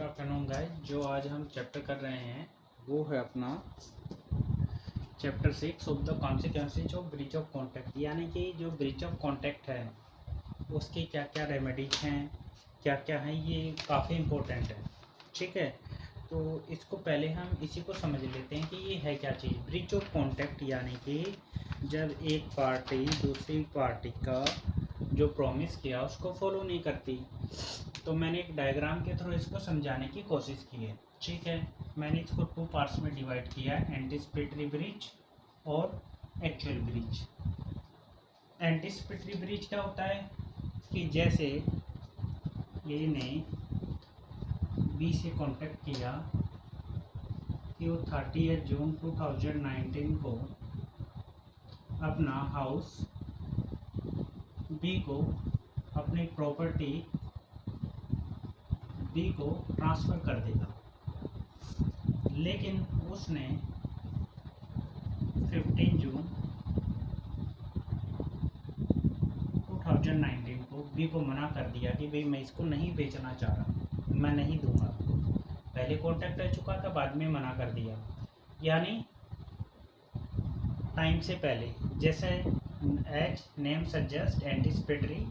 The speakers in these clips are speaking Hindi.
Good afternoon guys. जो आज हम चैप्टर कर रहे हैं वो है अपना chapter 6 of the consequences of breach of contract. यानी कि जो ब्रीच ऑफ कॉन्ट्रैक्ट है उसके क्या क्या रेमेडीज हैं, क्या क्या हैं, ये काफ़ी इम्पोर्टेंट है। ठीक है, तो इसको पहले हम इसी को समझ लेते हैं कि ये है क्या चीज़। ब्रीच ऑफ कॉन्ट्रैक्ट यानी कि जब एक पार्टी दूसरी पार्टी का जो प्रॉमिस किया उसको फॉलो नहीं करती। तो मैंने एक डायग्राम के थ्रू इसको समझाने की कोशिश की है। ठीक है, मैंने इसको 2 पार्ट्स में डिवाइड किया है, एंटिसिपेटरी ब्रीच और एक्चुअल ब्रीच। एंटिसिपेटरी ब्रीच क्या होता है कि जैसे ए ने बी से कांटेक्ट किया कि वो 30 जून 2019 को अपना हाउस बी को, अपनी प्रॉपर्टी बी को ट्रांसफ़र कर देगा, लेकिन उसने 15 जून 2019 को बी को मना कर दिया कि भाई मैं इसको नहीं बेचना चाह रहा, मैं नहीं दूंगा। पहले कॉन्टैक्ट कर चुका था, बाद में मना कर दिया, यानी टाइम से पहले। जैसे as name suggest anticipatory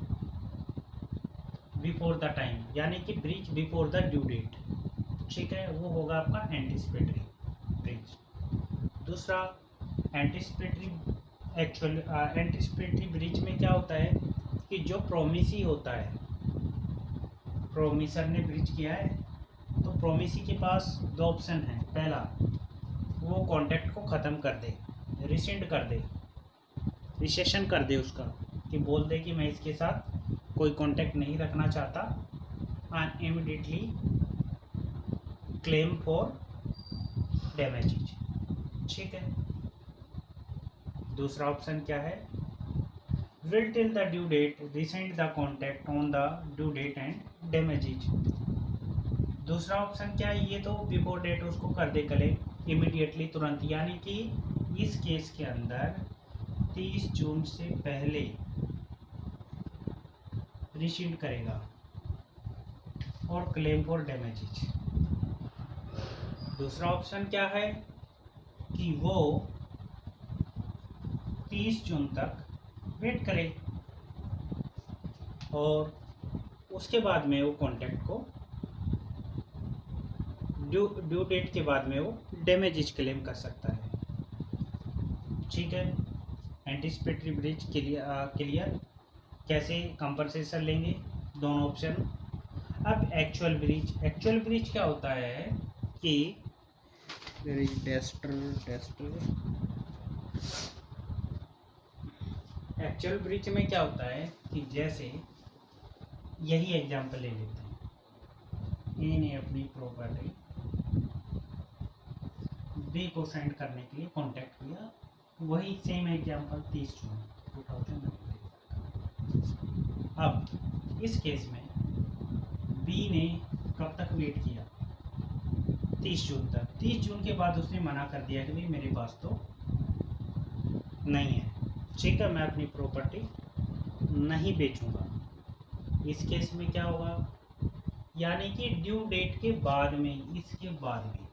before the time, यानी कि breach before the due date. ठीक है, वो होगा आपका एंटिसिपेटरी ब्रीच। दूसरा एंटिसिपेटरी एंटिसिपेटरी ब्रीच में क्या होता है कि जो प्रोमिसी होता है, प्रोमिसर ने ब्रीच किया है तो प्रोमिसी के पास 2 ऑप्शन हैं। पहला, वो कॉन्ट्रैक्ट को ख़त्म कर दे, रिसेंड कर दे, रिसेशन कर दे उसका, कि बोल दे कि मैं इसके साथ कोई कॉन्टैक्ट नहीं रखना चाहता, and immediately claim for damages. ठीक है। दूसरा ऑप्शन क्या है, will till the due date rescind the contact on the due date and damages. दूसरा ऑप्शन क्या है, ये तो बिफोर डेट उसको कर दे क्लेम इमीडिएटली, तुरंत, यानी कि इस केस के अंदर 30 जून से पहले रिसीड करेगा और क्लेम फॉर डैमेजेज। दूसरा ऑप्शन क्या है कि वो 30 जून तक वेट करे और उसके बाद में वो कॉन्ट्रैक्ट को ड्यू डेट के बाद में वो डैमेजेज क्लेम कर सकता है। ठीक है, एंटिसिपेटरी ब्रीच क्लियर। कैसे कंपनसेशन लेंगे, दोनों ऑप्शन। अब एक्चुअल ब्रीच क्या होता है कि एक्चुअल ब्रीच में क्या होता है कि जैसे यही एग्जांपल ले लेते हैं, ए ने अपनी प्रॉपर्टी बी को सेंड करने के लिए कांटेक्ट किया, वही सेम एग्जांपल 30 जून 2019। अब इस केस में बी ने कब तक वेट किया, 30 जून तक। 30 जून के बाद उसने मना कर दिया कि भाई मेरे पास तो नहीं है, ठीक है, मैं अपनी प्रॉपर्टी नहीं बेचूंगा। इस केस में क्या होगा, यानी कि ड्यू डेट के बाद में, इसके बाद में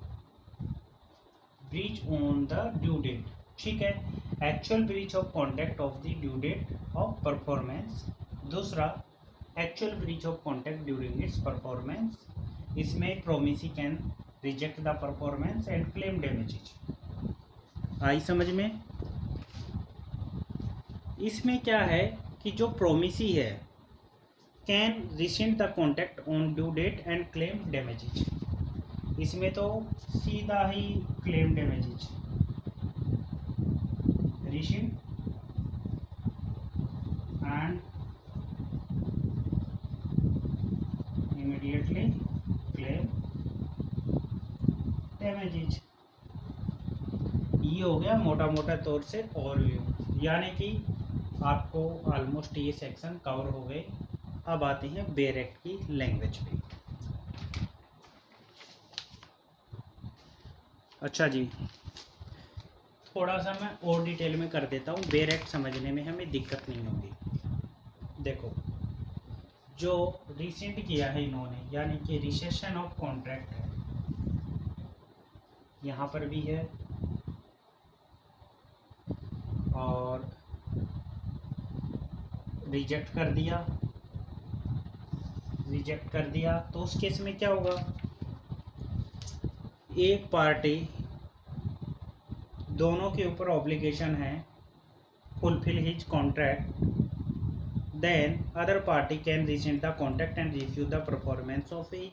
breach on the due date. ठीक है, actual breach of contract of the due date of performance. दूसरा, actual breach of contract during its performance. इसमें promisee can reject the performance and claim damages. आई समझ में। इसमें क्या है कि जो प्रोमिसी है can rescind the contract on due date and claim damages. इसमें तो सीधा ही claim damages, rescind and immediately claim damages. ये हो गया मोटा मोटा तौर से ओवरव्यू, यानी कि आपको ऑलमोस्ट ये सेक्शन कवर हो गए। अब आते हैं बेयर एक्ट की लैंग्वेज पे। अच्छा जी, थोड़ा सा मैं और डिटेल में कर देता हूँ, बेयर एक्ट समझने में हमें दिक्कत नहीं होगी। देखो, जो रिसेंट किया है इन्होंने, यानी कि रिसेशन ऑफ कॉन्ट्रैक्ट है, यहाँ पर भी है और रिजेक्ट कर दिया, तो उस केस में क्या होगा, एक पार्टी दोनों के ऊपर ऑब्लिगेशन है fulfil his contract, then other party can rescind the contract and refuse the performance of his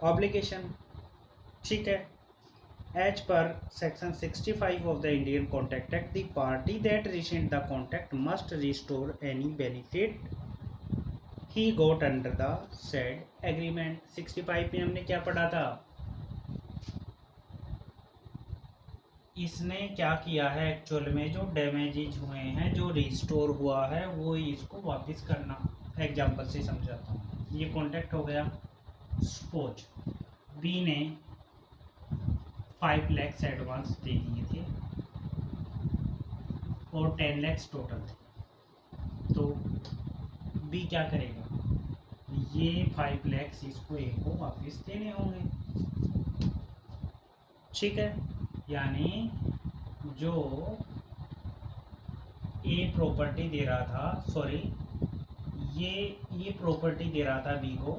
obligation. ठीक है, as per section 65 of the Indian Contract Act, the party that rescind the contract must restore any benefit he got under the said agreement. 65 में हमने क्या पढ़ा था, इसने क्या किया है एक्चुअल में, जो डैमेजेज हुए हैं, जो रिस्टोर हुआ है, वो इसको वापस करना। एग्जांपल से समझाता हूँ, ये कॉन्ट्रैक्ट हो गया, सपोज बी ने 5 लाख एडवांस दे दिए थे और 10 लाख टोटल थे, तो बी क्या करेगा, ये 5 लाख इसको ए को वापस देने होंगे। ठीक है, यानी जो ए प्रॉपर्टी दे रहा था, सॉरी ये प्रॉपर्टी दे रहा था बी को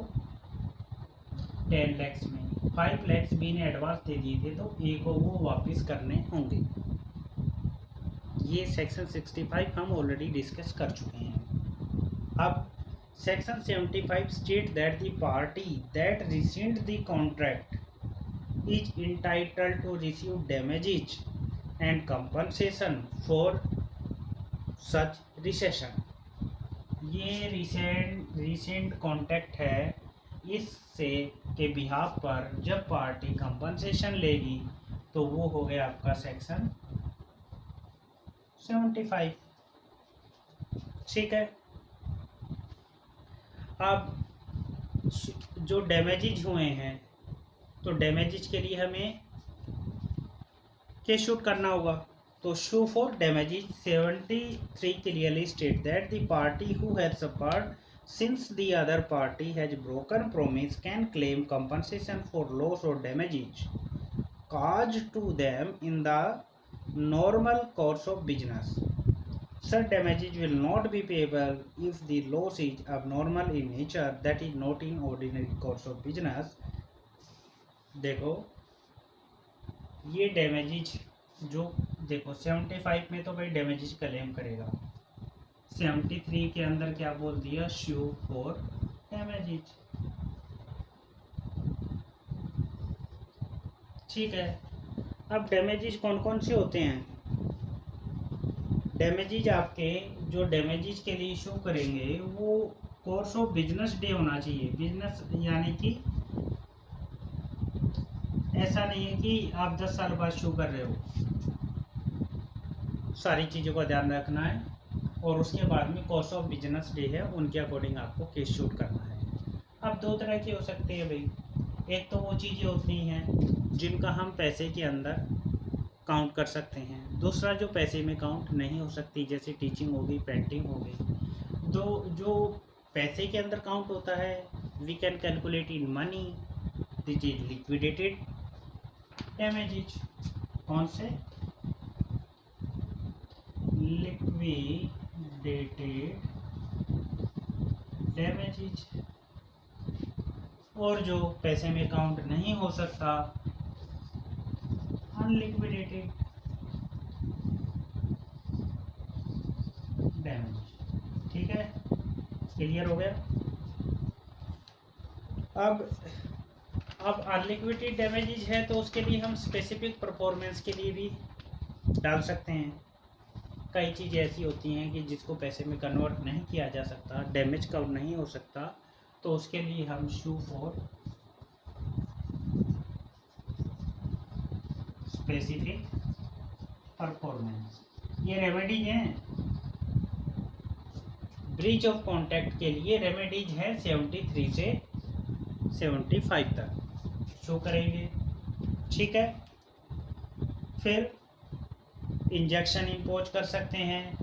10 लाख में, 5 लाख बी ने एडवांस दे दिए थे, तो ए को वो वापस करने होंगे। ये सेक्शन 65 हम ऑलरेडी डिस्कस कर चुके हैं। अब section 75 state that the party that rescind the contract is entitled to receive damages and compensation for such recession। ये रिसेंट कॉन्ट्रैक्ट है, इससे के बिहाफ पर जब पार्टी कंपनसेशन लेगी तो वो हो गया आपका सेक्शन 75। ठीक है, अब जो डैमेजेज हुए हैं, तो डैमेजेज के लिए हमें केस शूट करना होगा, तो sue for damages 73 clearly state that the party who has suffered since the other party has broken promise can claim compensation for loss और damages caused to them in the normal course of business। Such damages will not be payable if the loss is abnormal in nature, that is not in ordinary course of business। देखो ये डैमेजेज जो देखो 75 में तो भाई डैमेजेज क्लेम करेगा, 73 के अंदर क्या बोल दिया, शू फॉर डैमेजेज। ठीक है, अब डैमेजेज कौन कौन से होते हैं, डैमेजेज आपके जो डैमेजेज के लिए इशू करेंगे वो कोर्स ऑफ बिजनेस डे होना चाहिए। बिजनेस यानी कि ऐसा नहीं है कि आप 10 साल बाद शो कर रहे हो, सारी चीज़ों का ध्यान रखना है, और उसके बाद में कॉस्ट ऑफ बिजनेस डे है, उनके अकॉर्डिंग आपको केस शूट करना है। अब दो तरह के हो सकते हैं भाई, एक तो वो चीज़ें होती हैं जिनका हम पैसे के अंदर काउंट कर सकते हैं, दूसरा जो पैसे में काउंट नहीं हो सकती, जैसे टीचिंग हो गई, पेंटिंग हो गई। जो पैसे के अंदर काउंट होता है, we can calculate in money, this is liquidated damages. कौन से, लिक्विडेटेड डैमेजेज। और जो पैसे में काउंट नहीं हो सकता, अनलिक्विडेटेड डैमेज। ठीक है, क्लियर हो गया। अब अनलिक्विडेटेड डैमेजेज है तो उसके लिए हम स्पेसिफिक परफॉर्मेंस के लिए भी डाल सकते हैं। कई चीज़ें ऐसी होती हैं कि जिसको पैसे में कन्वर्ट नहीं किया जा सकता, डैमेज काउंट नहीं हो सकता, तो उसके लिए हम शू फॉर स्पेसिफिक परफॉर्मेंस, ये रेमेडीज हैं। ब्रीच ऑफ कॉन्ट्रैक्ट के लिए रेमेडीज है 73 से 75 तक शो करेंगे। ठीक है, फिर इंजेक्शन इम्पोज कर सकते हैं,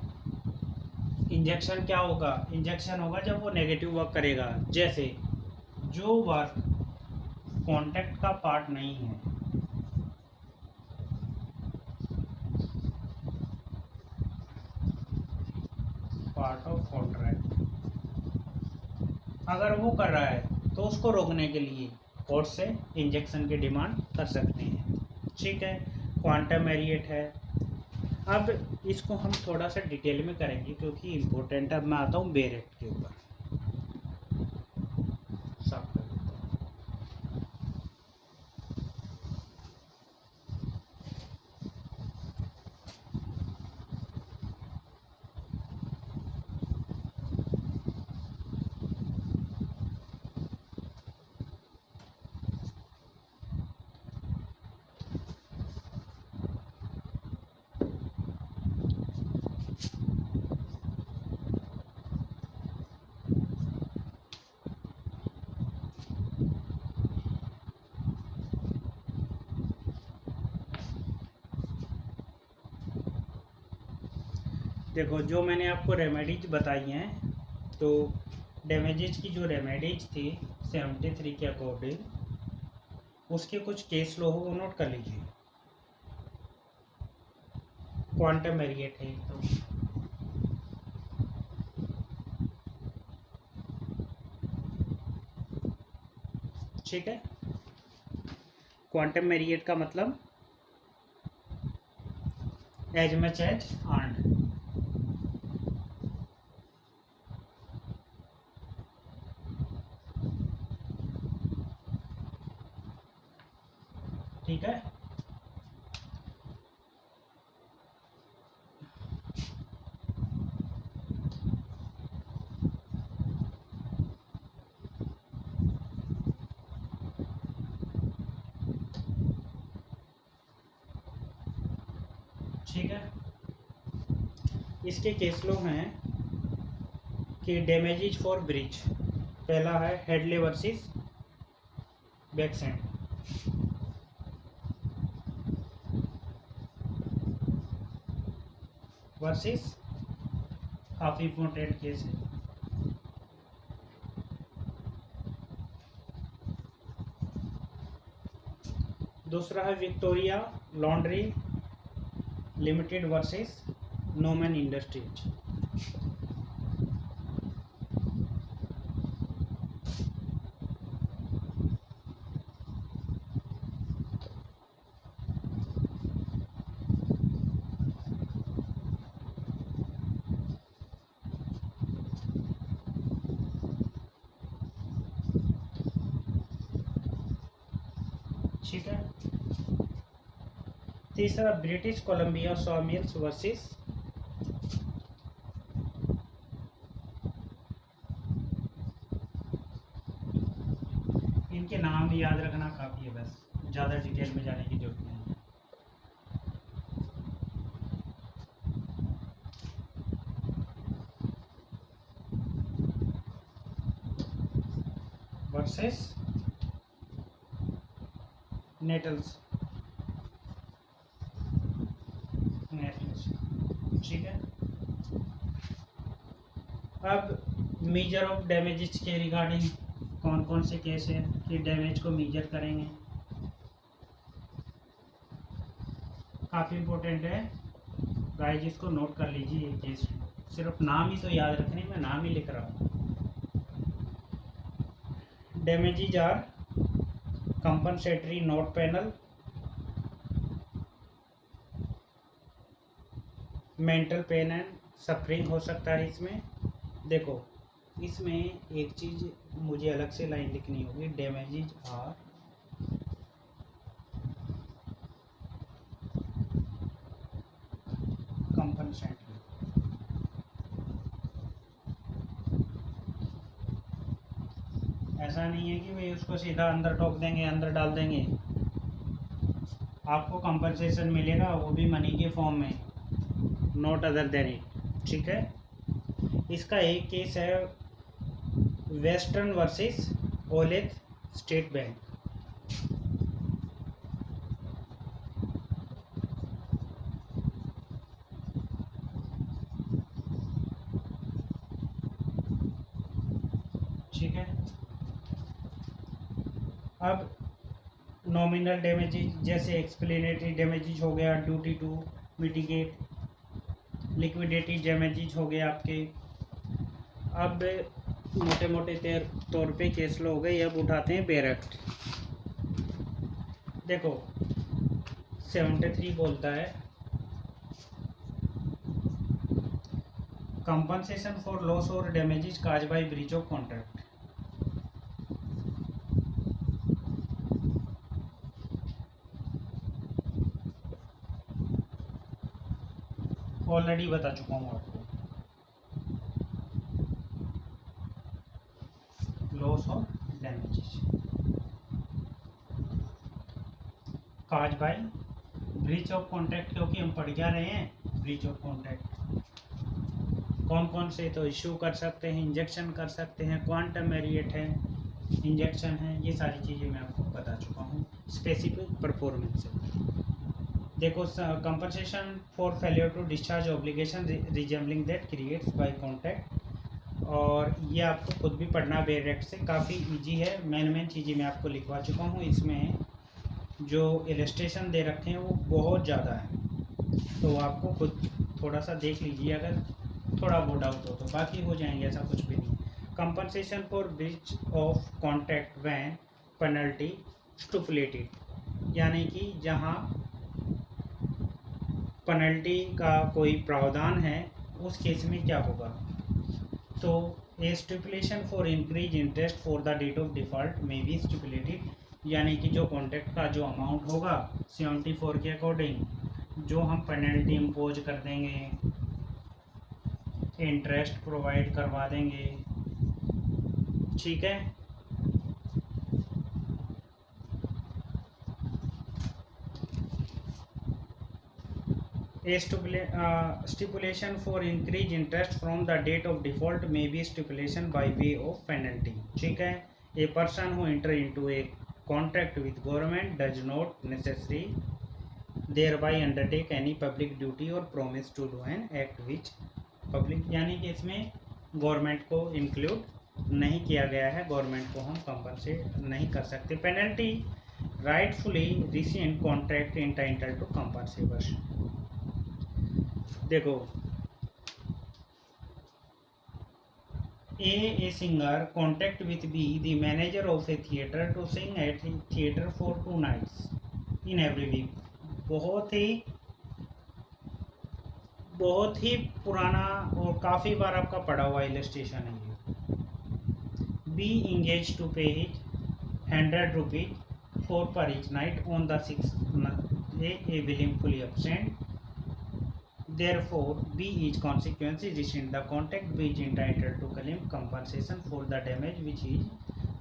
इंजेक्शन क्या होगा, इंजेक्शन होगा जब वो नेगेटिव वर्क करेगा। जैसे जो वर्क कॉन्ट्रैक्ट का पार्ट नहीं है, पार्ट ऑफ कॉन्ट्रैक्ट, अगर वो कर रहा है तो उसको रोकने के लिए कोर्ट से इंजेक्शन की डिमांड कर सकते हैं। ठीक है, क्वांटम एरिएट है। अब इसको हम थोड़ा सा डिटेल में करेंगे क्योंकि इम्पोर्टेंट है। अब मैं आता हूँ बेरेट के ऊपर। साफ कर देता हूँ। देखो, जो मैंने आपको रेमेडीज बताई हैं, तो डैमेजेज की जो रेमेडीज थी 73 के अकॉर्डिंग, उसके कुछ केस लो हो वो नोट कर लीजिए। क्वांटम एरिएट है तो ठीक है। क्वांटम एरिएट का मतलब एज मच एज अर्न्ड। ठीक है, ठीक है। इसके केस लो हैं कि डैमेजेज फॉर ब्रिज। पहला है हेडले वर्सेस बैकसेंड, वर्सेस, काफ़ी इंपॉर्टेंट केस है। दूसरा है Victoria laundry limited versus no man industries. ठीक है। तीसरा ब्रिटिश कोलंबिया सॉमिल्स वर्सेस, इनके नाम याद रखना काफ़ी है, बस ज़्यादा डिटेल में जाने की जरूरत नहीं है। Versus nettles, nettles. ठीक है। अब मेजर ऑफ डैमेजेस के रिगार्डिंग कौन कौन से केस हैं कि डैमेज को मेजर करेंगे, काफ़ी इम्पोर्टेंट है गाइस, इसको नोट कर लीजिए। ये केस सिर्फ नाम ही तो याद रखने, मैं नाम ही लिख रहा हूँ। Damages are compensatory not penal, mental pain and suffering हो सकता है इसमें। देखो, इसमें एक चीज़ मुझे अलग से लाइन लिखनी होगी, डैमेजेज आर कंपनसेटरी। ऐसा नहीं है कि भाई उसको सीधा अंदर ठोक देंगे, अंदर डाल देंगे, आपको कंपनसेशन मिलेगा, वो भी मनी के फॉर्म में, नॉट अदर देन इट। ठीक है। इसका एक केस है वेस्टर्न वर्सेस ओलेथ स्टेट बैंक। ठीक है। अब नॉमिनल डैमेजेज जैसे एक्सप्लेनेटरी डैमेजेज हो गया, duty to mitigate, liquidator damages हो गए आपके। अब मोटे मोटे तौर पे केस लो हो गए। अब उठाते हैं बेयर एक्ट। देखो 73 बोलता है कंपनसेशन फॉर लॉस और damages cause by breach of contract. Already बता चुका हूँ आपको, लॉस और damages cause by breach of contract, क्योंकि हम पढ़ क्या रहे हैं ब्रीच ऑफ कॉन्ट्रैक्ट कौन कौन से तो इश्यू कर सकते हैं, इंजेक्शन कर सकते हैं, क्वांटम वेरिएट है, इंजेक्शन है, ये सारी चीज़ें मैं आपको बता चुका हूँ। स्पेसिफिक परफॉर्मेंस देखो compensation for failure to discharge obligation resembling that creates by contract, और ये आपको खुद भी पढ़ना बेयर एक्ट से, काफ़ी इजी है। मेन चीज़ें मैं आपको लिखवा चुका हूँ। इसमें जो इलस्ट्रेशन दे रखे हैं वो बहुत ज़्यादा है, तो आपको खुद थोड़ा सा देख लीजिए, अगर थोड़ा बहुत डाउट हो तो, बाकी हो जाएंगे, ऐसा कुछ भी नहीं। Compensation for breach of contract when penalty stipulated, यानी कि जहाँ पेनल्टी का कोई प्रावधान है उस केस में क्या होगा। तो a stipulation for increase interest for the date of default may be stipulated, यानी कि जो कॉन्ट्रैक्ट का जो अमाउंट होगा 74 के अकॉर्डिंग जो हम पेनल्टी इम्पोज कर देंगे, इंटरेस्ट प्रोवाइड करवा देंगे, ठीक है। A stipulation for increased interest from the date of default may be stipulation by way of penalty, ठीक है। A person who enter into a contract with government does not necessarily thereby undertake any public duty or promise to do an act which public, यानी कि इसमें गवर्नमेंट को इंक्लूड नहीं किया गया है, गवर्नमेंट को हम कंपनसेट नहीं कर सकते। Penalty rightfully rescind contract entitled to compensation. देखो A singer contact with B, the manager of a theater, to sing at theater for 2 nights in every week। बहुत ही पुराना और काफ़ी बार आपका पढ़ा हुआ इलस्ट्रेशन है ये। बी इंगेज टू पे his 100 rupees for per each night on the 6th day a willingly absent, therefore B is consequently rescind the contract, B is entitled to claim compensation for the damage which is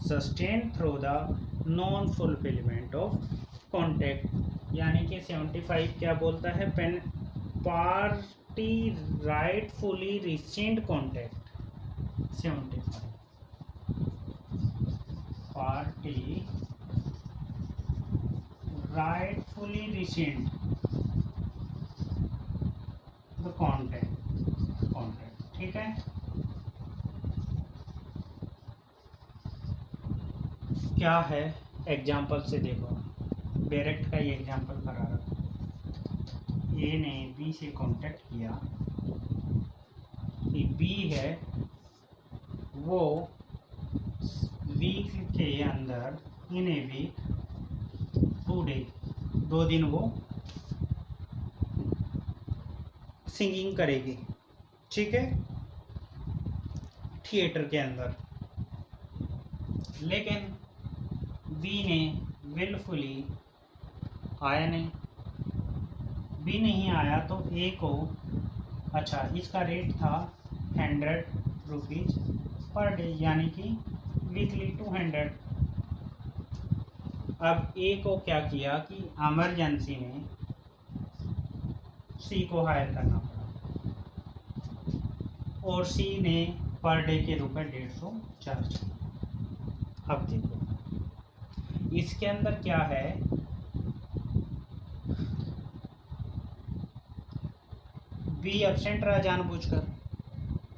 sustained through the non fulfillment of contract। यानी कि 75 क्या बोलता है, पेन party rightfully rescind contract. 75 party rightfully rescind the contract, ठीक है। क्या है एग्जाम्पल से देखो, डायरेक्ट का ये एग्जाम्पल करा रहा। ए ने बी से कांटेक्ट किया कि बी है वो वीक के अंदर इन ए वीक 2 डे 2 दिन वो सिंगिंग करेगी, ठीक है, थिएटर के अंदर। लेकिन बी ने विलफुली आया नहीं, बी नहीं आया तो ए को, अच्छा इसका रेट था 100 रुपीज़ पर डे, यानी कि वीकली 200। अब ए को क्या किया कि इमरजेंसी में सी को हायर करना पड़ा, और सी ने पर डे के रुपए 150 चार्ज किया। अब देखो इसके अंदर क्या है, बी एब्सेंट रहा जानबूझकर,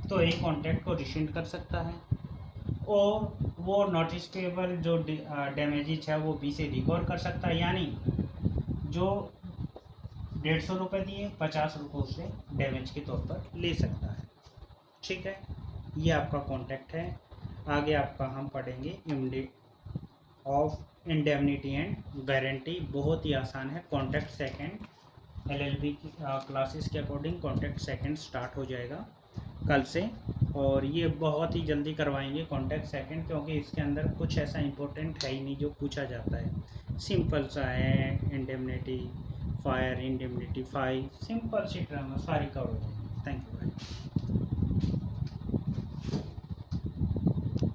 तो ए कॉन्ट्रैक्ट को रिसेंड कर सकता है, और वो नोटिस पेबल जो डैमेजेज है वो बी से रिकवर कर सकता है, यानी जो 150 रुपये दिए 50 रुपये उससे डैमेज के तौर पर ले सकता है। ठीक है, ये आपका कॉन्टैक्ट है। आगे आपका हम पढ़ेंगे ऑफ इंडेमनिटी एंड गारंटी। बहुत ही आसान है। कॉन्टैक्ट सेकंड एलएलबी की क्लासेस के अकॉर्डिंग कॉन्टैक्ट सेकंड स्टार्ट हो जाएगा कल से, और ये बहुत ही जल्दी करवाएंगे कॉन्टैक्ट सेकंड, क्योंकि इसके अंदर कुछ ऐसा इंपॉर्टेंट है ही नहीं जो पूछा जाता है। सिंपल सा है, indemnity, fire indemnity, file, simple सी टर्म सारी कवर हो जाएगी। थैंक यू भाई।